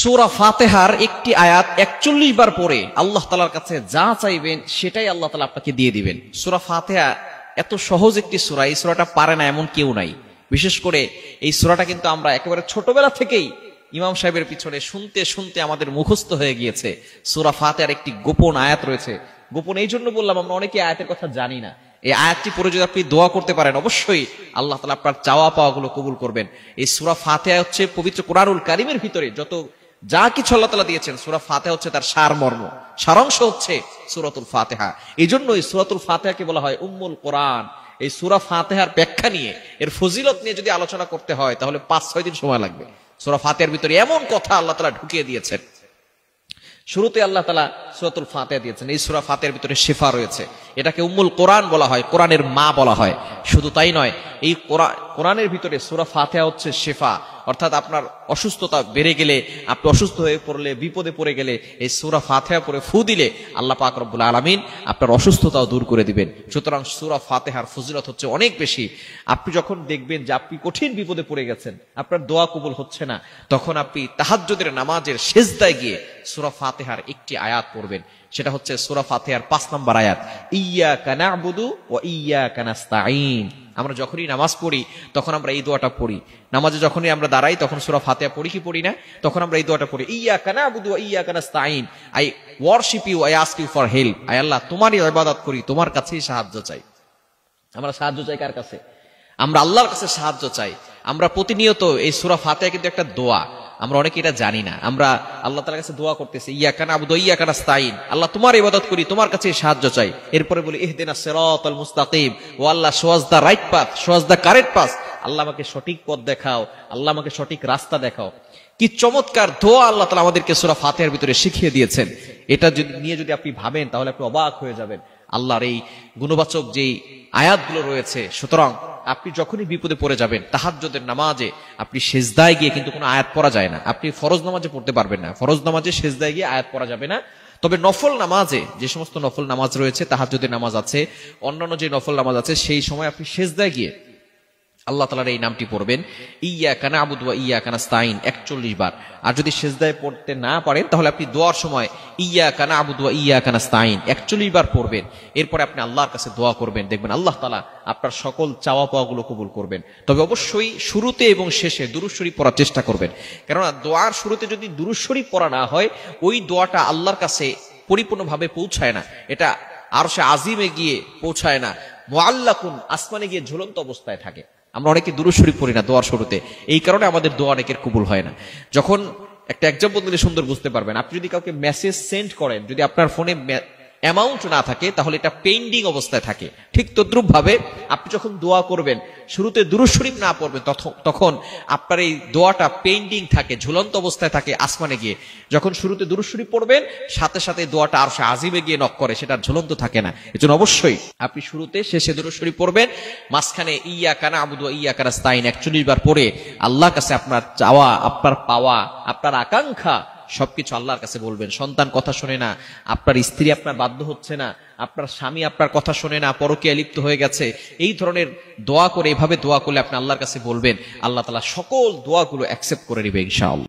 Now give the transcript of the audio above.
সূরা ফাতিহার একটি আয়াত 41 বার পড়ে আল্লাহ তাআলার কাছে যা চাইবেন সেটাই আল্লাহ তাআলা আপনাকে দিয়ে দিবেন। সূরা ফাতিহা এত সহজ একটি সূরা, এই সূরাটা পারে না এমন কেউ নাই। বিশেষ করে এই সূরাটা কিন্তু আমরা একেবারে ছোটবেলা থেকেই ইমাম সাহেবের পিছনে শুনতে শুনতে আমাদের মুখস্থ হয়ে গিয়েছে। সূরা ফাতিহার একটি গোপন আয়াত রয়েছে। গোপন এই জন্য বললাম, আমরা অনেকে আয়াতের কথা জানি না। এই আয়াতটি পড়ে যদি আপনি দোয়া করতে পারেন, অবশ্যই আল্লাহ তাআলা আপনার চাওয়া পাওয়াগুলো কবুল করবেন। এই সূরা ফাতিহা হচ্ছে পবিত্র কোরআনুল কারীমের ভিতরে যত যা কিছু আল্লাহ তাআলা দিয়েছেন, সূরা ফাতিহা হচ্ছে তার সারমর্ম, সারাংশ হচ্ছে সূরাতুল ফাতিহা। এই জন্য এই সূরাতুল ফাতিহাকে বলা হয় উম্মুল কোরআন। এই সূরা ফাতিহার ব্যাখ্যা নিয়ে, এর ফজিলত নিয়ে যদি আলোচনা করতে হয় তাহলে 5-6 দিন সময় লাগবে। সূরা ফাতিহার ভিতরে এমন কথা আল্লাহ তাআলা ঢুকিয়ে দিয়েছেন। শুরুতে আল্লাহ তাআলা সূরাতুল ফাতিহা দিয়েছেন। এই সূরা ফাতিহার ভিতরে শিফা রয়েছে, এটাকে উম্মুল কোরআন বলা হয়, কোরআনের মা বলা হয়। শুধু তাই নয়, এই কোরআনের ভিতরে সূরা ফাতিহা হচ্ছে শিফা, অর্থাৎ আপনার অসুস্থতা বেড়ে গেলে, আপনি অসুস্থ হয়ে পড়লে, বিপদে পড়ে গেলে এই সূরা ফাতিহা পড়ে ফু দিলে আল্লাহ পাক রব্বুল আলামিন আপনার অসুস্থতাও দূর করে দিবেন। সুতরাং সূরা ফাতিহার ফজিলত হচ্ছে অনেক বেশি। আপনি যখন দেখবেন যে আপনি কঠিন বিপদে পড়ে গেছেন, আপনার দোয়া কবুল হচ্ছে না, তখন আপনি তাহাজ্জুদের নামাজের সিজদায় গিয়ে সূরা ফাতিহার একটি আয়াত পড়বেন। সেটা হচ্ছে সূরা ফাতিহার 5 নম্বর আয়াত, ইয়্যাকা না'বুদু ওয়া ইয়্যাকা নাস্তাঈন। আমরা যখনই নামাজ পড়ি তখন আমরা এই দোয়াটা পড়ি। নামাজে যখনই আমরা দাঁড়াই তখন সূরা ফাতিহা পড়ি কি পড়ি না? তখন আমরা এই দোয়াটা পড়ি, ইয়্যাকা না'বুদু ওয়া ইয়্যাকা নাস্তাঈন। I worship you, I ask you for help. আয় আল্লাহ, তোমারই ইবাদত করি, তোমার কাছেই সাহায্য চাই। আমরা সাহায্য চাই কার কাছে? আমরা আল্লাহর কাছে সাহায্য চাই। আমরা প্রতিনিয়ত এই সূরা ফাতিহা কিন্তু একটা দোয়া, আমরা অনেকে এটা জানি না। আমরা আল্লাহ তাআলার কাছে দোয়া করতেছি, ইয়্যাকা না'বুদু ওয়া ইয়্যাকা নাস্তাঈন, আল্লাহ তোমার ইবাদত করি, তোমার কাছে সাহায্য চাই। এরপরে বলি ইহদিনাস সিরাতাল মুস্তাকিম, ও আল্লাহ show us the right path, show us the correct path, আল্লাহ আমাকে সঠিক পথ দেখাও, আল্লাহ আমাকে সঠিক রাস্তা দেখাও। কি চমৎকার দোয়া আল্লাহ তাআলা আমাদেরকে সূরা ফাতিহার ভিতরে শিখিয়ে দিয়েছেন। এটা নিয়ে যদি আপনি ভাবেন তাহলে আপনি অবাক হয়ে যাবেন, আল্লাহর এই গুণবাচক যেই আয়াতগুলো রয়েছে। সুতরাং আপনি যখনই বিপদে পড়ে যাবেন, তাহাজ্জুদের নামাজে আপনি সিজদায় গিয়ে কিন্তু কোনো আয়াত পড়া যায় না। আপনি ফরজ নামাজে পড়তে পারবেন না, ফরজ নামাজে সিজদায় গিয়ে আয়াত পড়া যাবে না। তবে নফল নামাজে, যে সমস্ত নফল নামাজ রয়েছে, তাহাজ্জুদের নামাজ আছে, অন্যান্য যে নফল নামাজ আছে, সেই সময় আপনি সিজদায় গিয়ে আল্লাহ তাআলার এই নামটি পড়বেন, ইয়্যাকা না'বুদু ওয়া ইয়্যাকা নাস্তাঈন 41 বার। আর যদি সিজদায় পড়তে না পারেন তাহলে আপনি দোয়ার সময় ইয়্যাকা না'বুদু ওয়া ইয়্যাকা নাস্তাঈন 41 বার পড়বেন। এরপরে আপনি আল্লাহর কাছে দোয়া করবেন, দেখবেন আল্লাহ তাআলা আপনার সকল চাওয়া পাওয়াগুলো কবুল করবেন। তবে অবশ্যই শুরুতে এবং শেষে দুরূদ শরীফ পড়ার চেষ্টা করবেন, কেননা দোয়ার শুরুতে যদি দুরূদ শরীফ পড়া না হয়, ওই দোয়াটা আল্লাহর কাছে পরিপূর্ণভাবে পৌঁছায় না। এটা আরশে আজিমে গিয়ে পৌঁছায় না, মুআল্লাকুন আসমানে গিয়ে ঝুলন্ত অবস্থায় থাকে। আমরা অনেকে দুরূদ শরীফ পড়ি না দোয়ার শুরুতে, এই কারণে আমাদের দোয়া অনেকের কবুল হয় না। যখন একটা এক্সাম্পল দিলে সুন্দর বুঝতে পারবেন, আপনি যদি কাউকে মেসেজ সেন্ড করেন, যদি আপনার ফোনে অ্যামাউন্ট না থাকে তাহলে এটা পেন্ডিং অবস্থায় থাকে। ঠিক তদ্রুপ ভাবে আপনি যখন দোয়া করবেন, শুরুতে দুরূদ শরীফ না পড়বেন, তখন আপনার এই দোয়াটা পেন্ডিং থাকে, ঝুলন্ত অবস্থায় থাকে আসমানে গিয়ে। যখন শুরুতে দুরূদ শরীফ পড়বেন, সাথে সাথে দোয়াটা আরশে আজিমে গিয়ে নক করে, সেটা ঝুলন্ত থাকে না। এজন্য অবশ্যই আপনি শুরুতে শেষে দুরূদ শরীফ পড়বেন, মাঝখানে ইয়্যাকা না'বুদু ওয়া ইয়্যাকা নাস্তাঈন 41 বার পড়ে আল্লাহর কাছে আপনার চাওয়া, আপনার পাওয়া, আপনার আকাঙ্ক্ষা সবকিছু আল্লাহর কাছে বলবেন। সন্তান কথা শোনে না, আপনার স্ত্রী আপনার বাধ্য হচ্ছে না, আপনার স্বামী আপনার কথা শোনে না, পরকীয়ায় লিপ্ত হয়ে গেছে, এই ধরনের দোয়া করে, এভাবে দোয়া করলে আপনি আল্লাহর কাছে বলবেন, আল্লাহ তাআলা সকল দোয়াগুলো অ্যাকসেপ্ট করে নেবে ইনশাআল্লাহ।